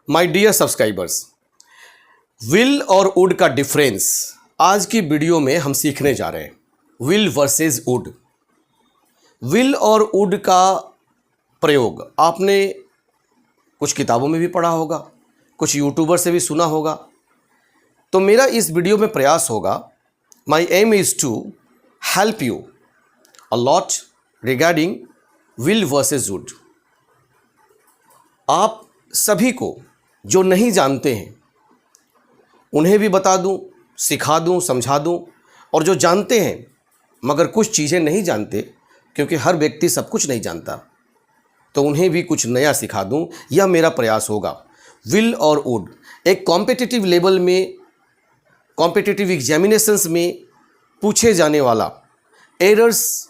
My dear subscribers, will और would का difference आज की वीडियो में हम सीखने जा रहे हैं। Will versus would. विल और वुड का प्रयोग आपने कुछ किताबों में भी पढ़ा होगा, कुछ यूट्यूबर से भी सुना होगा। तो मेरा इस वीडियो में प्रयास होगा, my aim is to help you a lot regarding will versus would. आप सभी को जो नहीं जानते हैं उन्हें भी बता दूं, सिखा दूं, समझा दूं, और जो जानते हैं मगर कुछ चीज़ें नहीं जानते, क्योंकि हर व्यक्ति सब कुछ नहीं जानता, तो उन्हें भी कुछ नया सिखा दूं, यह मेरा प्रयास होगा। विल और वुड एक कॉम्पिटिटिव लेवल में, कॉम्पिटिटिव एग्जामिनेशंस में पूछे जाने वाला, एरर्स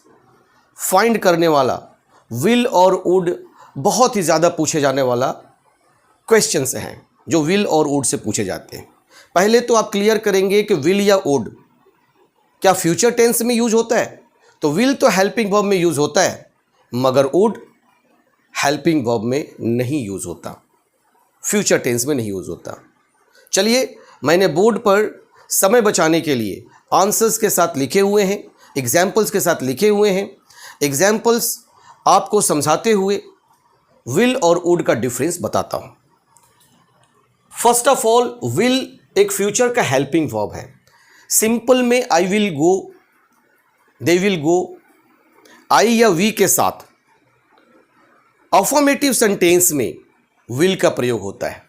फाइंड करने वाला, विल और वुड बहुत ही ज़्यादा पूछे जाने वाला क्वेश्चंस हैं जो विल और वुड से पूछे जाते हैं। पहले तो आप क्लियर करेंगे कि विल या वुड क्या फ्यूचर टेंस में यूज होता है। तो विल तो हेल्पिंग वर्ब में यूज होता है, मगर वुड हेल्पिंग वर्ब में नहीं यूज होता, फ्यूचर टेंस में नहीं यूज होता। चलिए, मैंने बोर्ड पर समय बचाने के लिए आंसर्स के साथ लिखे हुए हैं, एग्जाम्पल्स के साथ लिखे हुए हैं। एग्जाम्पल्स आपको समझाते हुए विल और वुड का डिफरेंस बताता हूँ। फर्स्ट ऑफ ऑल, विल एक फ्यूचर का हेल्पिंग वर्ब है। सिंपल में I will go, they will go, आई या वी के साथ अफर्मेटिव सेंटेंस में विल का प्रयोग होता है,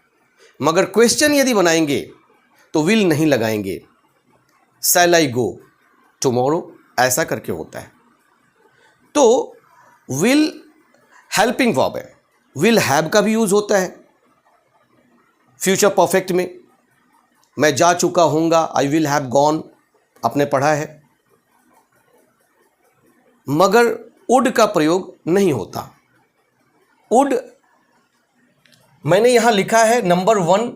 मगर क्वेश्चन यदि बनाएंगे तो विल नहीं लगाएंगे। शैल आई गो टुमारो, ऐसा करके होता है। तो विल हेल्पिंग वर्ब है। विल हैव का भी यूज होता है फ्यूचर परफेक्ट में। मैं जा चुका हूँगा, आई विल हैव गॉन, आपने पढ़ा है, मगर वुड का प्रयोग नहीं होता। वुड मैंने यहाँ लिखा है number 1,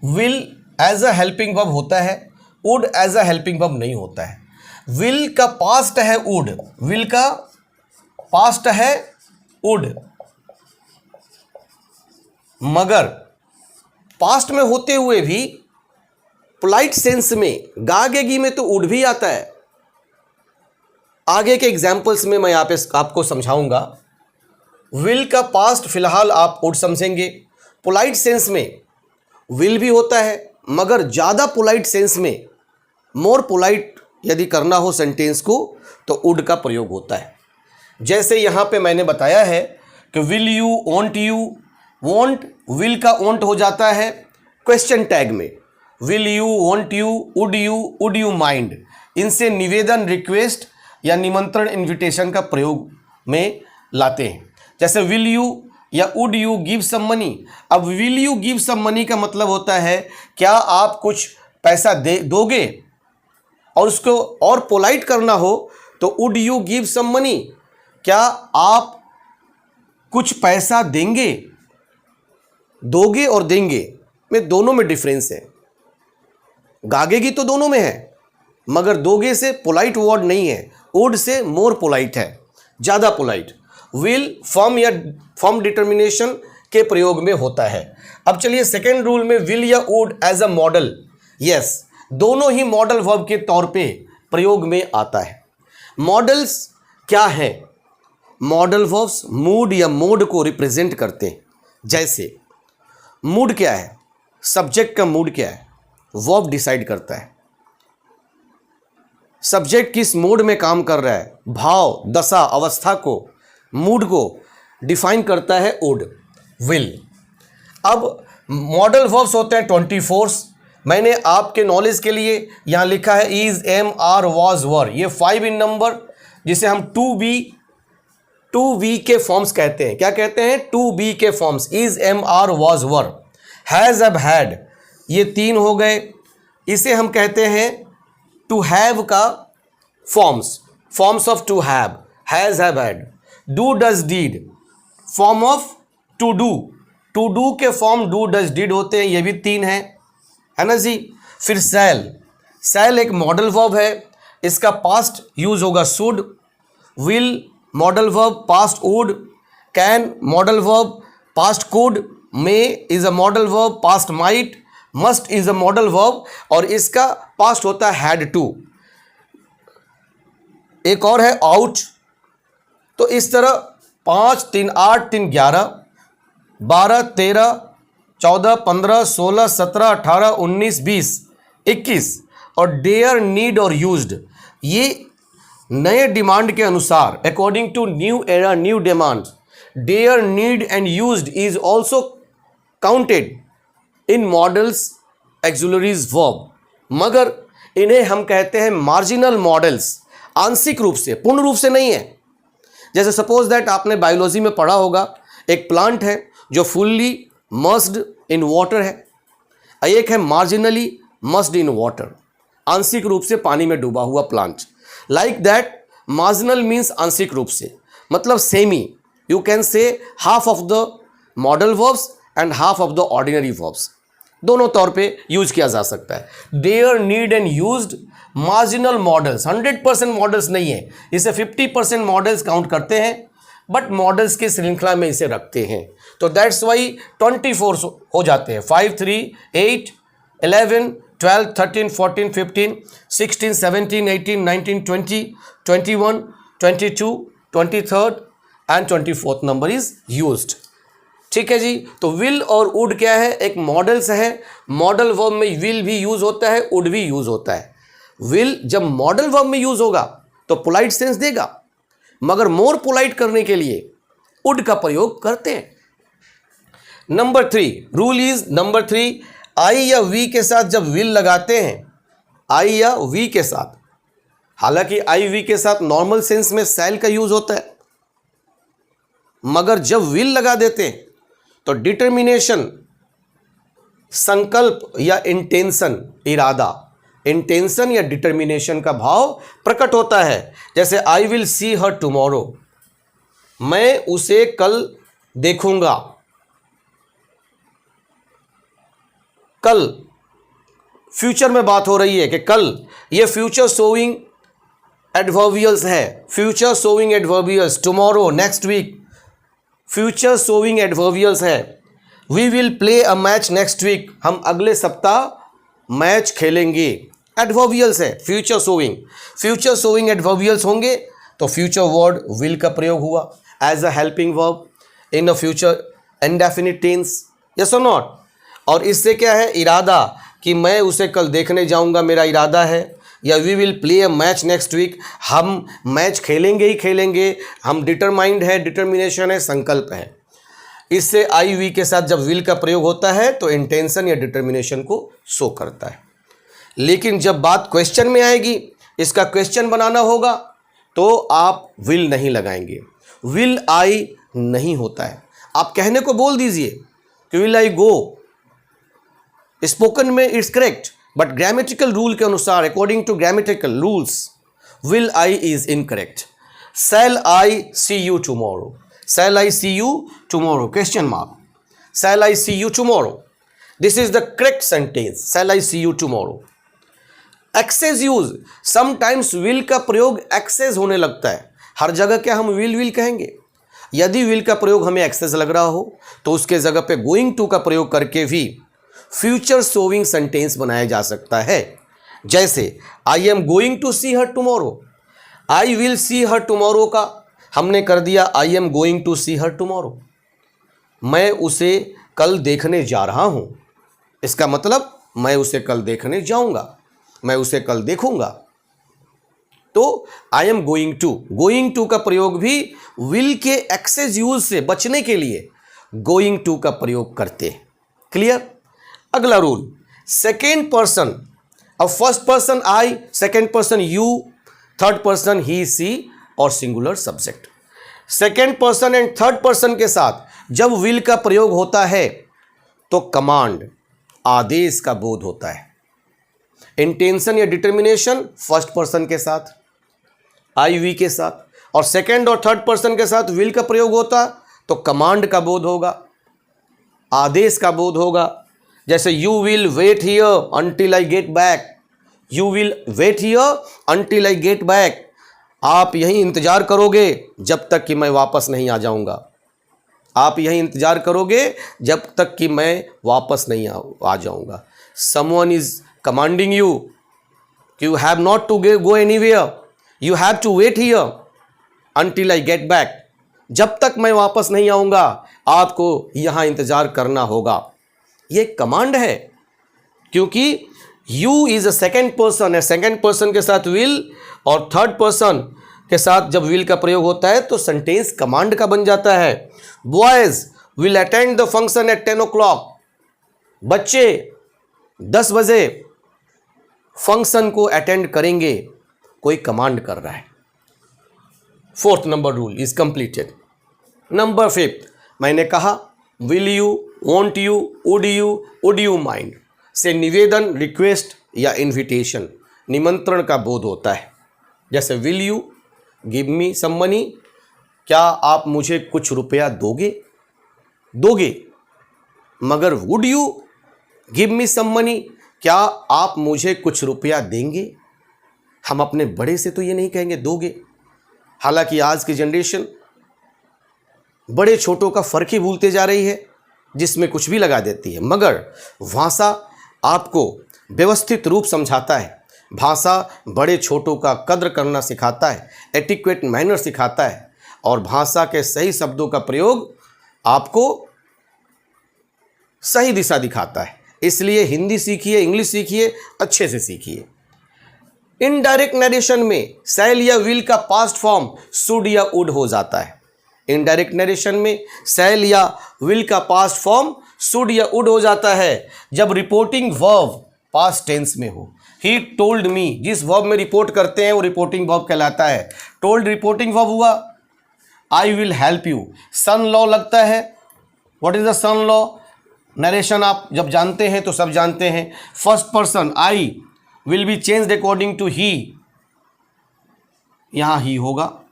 will as a helping verb होता है, would as a helping verb नहीं होता है। विल का पास्ट है वुड, विल का पास्ट है वुड, मगर पास्ट में होते हुए भी पोलाइट सेंस में गागेगी में तो वुड भी आता है। आगे के एग्जाम्पल्स में मैं आपको समझाऊंगा। विल का पास्ट फिलहाल आप वुड समझेंगे। पोलाइट सेंस में विल भी होता है, मगर ज़्यादा पोलाइट सेंस में, मोर पोलाइट यदि करना हो सेंटेंस को, तो वुड का प्रयोग होता है। जैसे यहाँ पे मैंने बताया है कि will you, want you, want will का वॉन्ट हो जाता है क्वेश्चन टैग में। Will you, want you, would you mind, इनसे निवेदन, रिक्वेस्ट या निमंत्रण, इन्विटेशन का प्रयोग में लाते हैं। जैसे विल यू या would you give some money. अब will you give some money का मतलब होता है क्या आप कुछ पैसा दोगे, और उसको और पोलाइट करना हो तो would you give some money, क्या आप कुछ पैसा देंगे। दोगे और देंगे में दोनों में डिफरेंस है। गागेगी तो दोनों में है, मगर दोगे से पोलाइट वर्ड नहीं है, वुड से मोर पोलाइट है, ज़्यादा पोलाइट। विल फॉर्म या फॉर्म डिटर्मिनेशन के प्रयोग में होता है। अब चलिए सेकेंड रूल में, विल या would as a modal. Yes, दोनों ही मॉडल वर्ब के तौर पे प्रयोग में आता है। मॉडल्स क्या है? मॉडल वर्ब्स मूड या मोड को रिप्रेजेंट करते हैं। जैसे मूड क्या है? सब्जेक्ट का मूड क्या है? वर्ब डिसाइड करता है। सब्जेक्ट किस मोड में काम कर रहा है, भाव, दशा, अवस्था को, मूड को डिफाइन करता है वुड, विल। अब मॉडल वर्ब्स होते हैं 24। मैंने आपके नॉलेज के लिए यहाँ लिखा है इज, एम, आर, वाज, वर, ये 5 इन नंबर, जिसे हम टू बी के फॉर्म्स कहते हैं। क्या कहते हैं? टू बी के forms, is, am, are, was, were, has, have, had, ये 3 हो गए। इसे हम कहते हैं टू हैव का forms of to have, has, have, had. Do, does, did, form of to do के फॉर्म डू, डज, डीड होते हैं, ये भी 3 है ना जी। फिर सैल एक मॉडल वर्ब है, इसका पास्ट यूज होगा should. Will modal verb past would, can modal verb past could, may is a modal verb, past might, must is a modal verb और इसका पास्ट होता है हैड टू। एक और है आउट। तो इस तरह 5, 3, 8, 3, 11, 12, 13, 14, 15, 16, 17, 18, 19, 20, 21 और डेयर, नीड और यूज्ड, ये नए डिमांड के अनुसार according to new era new demand, dare, need and used is also counted in modals auxiliaries verb, मगर इन्हें हम कहते हैं मार्जिनल मॉडल्स, आंशिक रूप से, पूर्ण रूप से नहीं है। जैसे सपोज दैट आपने बायोलॉजी में पढ़ा होगा, एक प्लांट है जो फुल्ली मर्ज्ड इन वाटर है, एक है मार्जिनली मर्ज्ड इन वाटर, आंशिक रूप से पानी में डूबा हुआ plant. Like that marginal means आंशिक रूप से, मतलब semi, you can say half of the modal verbs and half of the ordinary verbs, दोनों तौर पे यूज किया जा सकता है। Dare, need and used marginal modals, 100% modals नहीं है, इसे 50% मॉडल्स काउंट करते हैं, बट मॉडल्स की श्रृंखला में इसे रखते हैं। तो दैट्स वाई 24 हो जाते हैं, 5, 3, 8, 11, 12, 13, 14, 15, 16, 17, 18, 19, 20, 21, 22, 23rd and 24th number is used. ठीक है जी। तो विल और वुड क्या है, एक मॉडल्स है। मॉडल वर्ब में विल भी यूज होता है, वुड भी यूज होता है। विल जब मॉडल वर्ब में यूज होगा तो पोलाइट सेंस देगा, मगर मोर पोलाइट करने के लिए वुड का प्रयोग करते हैं। नंबर 3 रूल इज, नंबर 3 आई या वी के साथ जब विल लगाते हैं, आई या वी के साथ, हालांकि आई वी के साथ नॉर्मल सेंस में शैल का यूज होता है, मगर जब विल लगा देते हैं तो डिटर्मिनेशन, संकल्प या इंटेंशन, इरादा, इंटेंशन या डिटर्मिनेशन का भाव प्रकट होता है। जैसे आई विल सी हर टुमारो, मैं उसे कल देखूंगा। कल फ्यूचर में बात हो रही है कि कल, ये फ्यूचर सोइंग एडवर्बियल्स है, future showing adverbials. Tomorrow next week future showing adverbials है। We will play a match next week, हम अगले सप्ताह मैच खेलेंगे, एडवर्बियल्स है। फ्यूचर सोइंग एडवर्बियल्स होंगे तो फ्यूचर वर्ड विल का प्रयोग हुआ as a helping verb in a future indefinite tense, yes और नॉट। और इससे क्या है, इरादा, कि मैं उसे कल देखने जाऊंगा, मेरा इरादा है। या we will play a match next week, हम मैच खेलेंगे ही खेलेंगे, हम डिटरमाइंड है, डिटर्मिनेशन है, संकल्प है। इससे आई वी के साथ जब विल का प्रयोग होता है तो इंटेंशन या डिटर्मिनेशन को शो करता है। लेकिन जब बात क्वेश्चन में आएगी, इसका क्वेश्चन बनाना होगा, तो आप विल नहीं लगाएंगे, विल आई नहीं होता है। आप कहने को बोल दीजिए कि विल आई गो, स्पोकन में it's correct, but grammatical rule के अनुसार, according to grammatical rules, will I is incorrect. Shall I see you tomorrow, shall I see you tomorrow, question mark, shall I see you tomorrow, this is the correct sentence, shall I see you tomorrow. Excess use, sometimes will का प्रयोग access होने लगता है, हर जगह क्या हम will कहेंगे। यदि विल का प्रयोग हमें एक्सेस लग रहा हो तो उसके जगह पे गोइंग टू का प्रयोग करके भी फ्यूचर सोविंग सेंटेंस बनाया जा सकता है। जैसे I am going to see her tomorrow, I will see her tomorrow का हमने कर दिया I am going to see her tomorrow, मैं उसे कल देखने जा रहा हूं, इसका मतलब मैं उसे कल देखने जाऊंगा, मैं उसे कल देखूंगा। तो आई एम गोइंग टू का प्रयोग भी विल के एक्सेस यूज से बचने के लिए गोइंग टू का प्रयोग करते हैं। क्लियर। अगला रूल, सेकेंड पर्सन, अब first person I, second person you, third person he she और singular subject. Second person and third person के साथ जब विल का प्रयोग होता है तो कमांड, आदेश का बोध होता है। इंटेंशन या डिटर्मिनेशन फर्स्ट पर्सन के साथ, आई वी के साथ, और सेकेंड और थर्ड पर्सन के साथ विल का प्रयोग होता तो कमांड का बोध होगा, आदेश का बोध होगा। जैसे you will wait here until I get back, you will wait here until I get back, आप यहीं इंतजार करोगे जब तक कि मैं वापस नहीं आ जाऊंगा। आप यहीं इंतज़ार करोगे जब तक कि मैं वापस नहीं आ जाऊँगा। Someone is commanding you, you have not to go anywhere, you have to wait here until I get back. जब तक मैं वापस नहीं आऊँगा आपको यहाँ इंतज़ार करना होगा। ये कमांड है, क्योंकि you is a second person है। सेकेंड पर्सन के साथ विल और थर्ड पर्सन के साथ जब विल का प्रयोग होता है तो सेंटेंस कमांड का बन जाता है। Boys will attend the function at 10 o'clock। बच्चे 10 बजे फंक्शन को अटेंड करेंगे। कोई कमांड कर रहा है। Fourth number rule is completed. Number 5 मैंने कहा will you, want you, would you mind से निवेदन, रिक्वेस्ट या इन्विटेशन, निमंत्रण का बोध होता है। जैसे will you give me some money, क्या आप मुझे कुछ रुपया दोगे। मगर would you give me some money, क्या आप मुझे कुछ रुपया देंगे। हम अपने बड़े से तो ये नहीं कहेंगे दोगे। हालांकि आज की जनरेशन बड़े छोटों का फ़र्क ही भूलते जा रही है, जिसमें कुछ भी लगा देती है। मगर भाषा आपको व्यवस्थित रूप समझाता है। भाषा बड़े छोटों का कद्र करना सिखाता है, एटिक्वेट मैनर सिखाता है, और भाषा के सही शब्दों का प्रयोग आपको सही दिशा दिखाता है। इसलिए हिंदी सीखिए, इंग्लिश सीखिए, अच्छे से सीखिए। इनडायरेक्ट नरेशन में शैल या विल का पास्ट फॉर्म शुड या वुड हो जाता है। इनडायरेक्ट नरेशन में शैल या विल का पास्ट फॉर्म शुड या वुड हो जाता है जब रिपोर्टिंग वर्ब पास्ट टेंस में हो। ही टोल्ड मी, जिस वर्ब में रिपोर्ट करते हैं वो रिपोर्टिंग वर्ब कहलाता है। टोल्ड रिपोर्टिंग वर्ब हुआ। I will help you, SON law लगता है। What is the SON law? Narration आप जब जानते हैं तो सब जानते हैं। First person I will be changed according to he, यहां ही होगा।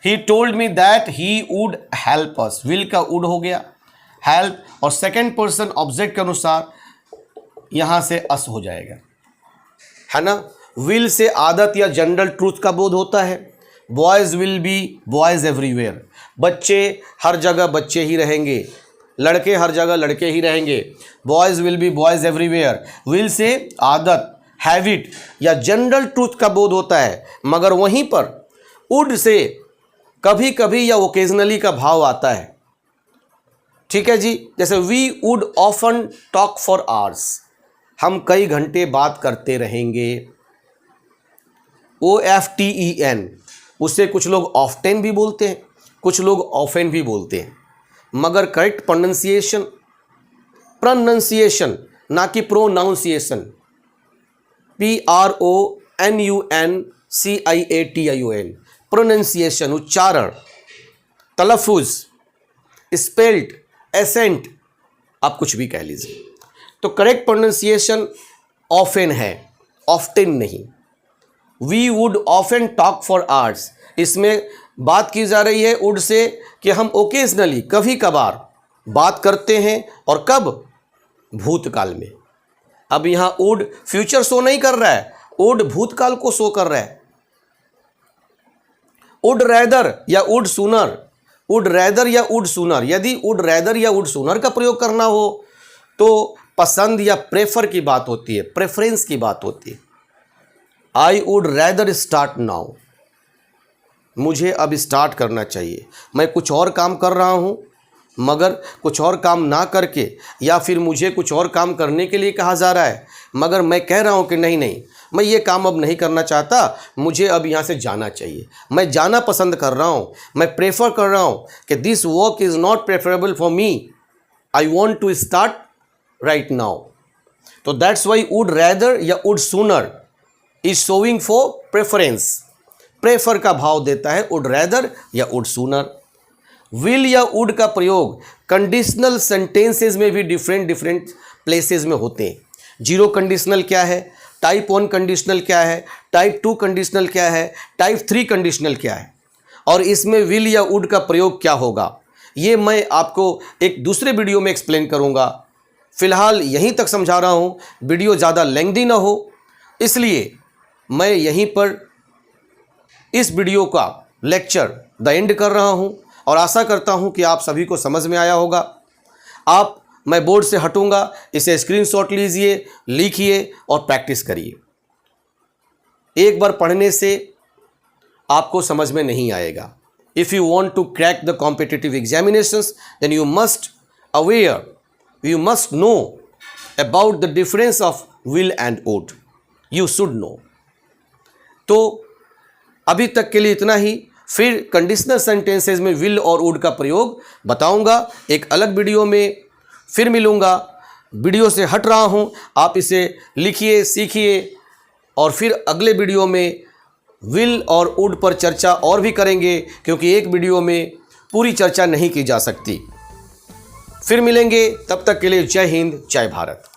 He told me that he would help us, will का वुड हो गया हेल्प, और सेकेंड पर्सन ऑब्जेक्ट के अनुसार यहां से अस हो जाएगा, है ना। विल से आदत या जनरल ट्रूथ का बोध होता है। Boys will be boys everywhere, बच्चे हर जगह बच्चे ही रहेंगे, लड़के हर जगह लड़के ही रहेंगे। Boys will be boys everywhere, will say आदत, हैबिट या जनरल ट्रूथ का बोध होता है। मगर वहीं पर वुड से कभी कभी या ओकेजनली का भाव आता है। ठीक है जी। जैसे we would often talk for hours, हम कई घंटे बात करते रहेंगे। OFTEN, उससे कुछ लोग ऑफ्टेन भी बोलते हैं, कुछ लोग ऑफेन भी बोलते हैं। मगर करेक्ट प्रोनाउंसिएशन ना कि प्रोनाउंसिएशन, PRONUNCIATION, प्रोनाउंसिएशन, उच्चारण, तलफ़ुज़, स्पेल्ट, एसेंट, आप कुछ भी कह लीजिए। तो करेक्ट प्रोनाउंसिएशन ऑफेन है, ऑफ्टेन नहीं। We would often talk for hours, इसमें बात की जा रही है वुड से कि हम ओकेजनली, कभी कभार बात करते हैं। और कब? भूतकाल में। अब यहाँ वुड फ्यूचर शो नहीं कर रहा है, वुड भूतकाल को शो कर रहा है। वुड रैदर या वुड सूनर, वुड रैदर या वुड सूनर, यदि वुड रैदर या वुड सूनर का प्रयोग करना हो तो पसंद या प्रेफर की बात होती है, प्रेफरेंस की बात होती है। I would rather start now, मुझे अब स्टार्ट करना चाहिए। मैं कुछ और काम कर रहा हूँ, मगर कुछ और काम ना करके, या फिर मुझे कुछ और काम करने के लिए कहा जा रहा है, मगर मैं कह रहा हूँ कि नहीं नहीं, मैं ये काम अब नहीं करना चाहता, मुझे अब यहाँ से जाना चाहिए, मैं जाना पसंद कर रहा हूँ, मैं प्रेफर कर रहा हूँ कि this work is not preferable for me, I want to start right now. तो दैट्स वाई वुड रैदर या would sooner is showing for preference, prefer का भाव देता है वुड रैदर या वुड सूनर। विल या वुड का प्रयोग कंडीशनल सेंटेंसेस में भी डिफरेंट प्लेसेस में होते हैं। जीरो कंडीशनल क्या है, टाइप 1 कंडीशनल क्या है, टाइप 2 कंडीशनल क्या है, टाइप 3 कंडीशनल क्या है, और इसमें विल या वुड का प्रयोग क्या होगा, ये मैं आपको एक दूसरे वीडियो में एक्सप्लेन करूँगा। फ़िलहाल यहीं तक समझा रहा हूँ, वीडियो ज़्यादा लेंथी ना हो, इसलिए मैं यहीं पर इस वीडियो का लेक्चर द एंड कर रहा हूँ। और आशा करता हूं कि आप सभी को समझ में आया होगा। मैं बोर्ड से हटूंगा, इसे स्क्रीनशॉट लीजिए, लिखिए और प्रैक्टिस करिए। एक बार पढ़ने से आपको समझ में नहीं आएगा। If you want to crack the competitive examinations then you must know about the difference of will and would. You should know. तो अभी तक के लिए इतना ही। फिर कंडीशनल सेंटेंसेस में विल और वुड का प्रयोग बताऊंगा। एक अलग वीडियो में फिर मिलूंगा। वीडियो से हट रहा हूं, आप इसे लिखिए, सीखिए और फिर अगले वीडियो में विल और वुड पर चर्चा और भी करेंगे, क्योंकि एक वीडियो में पूरी चर्चा नहीं की जा सकती। फिर मिलेंगे, तब तक के लिए जय हिंद, जय भारत।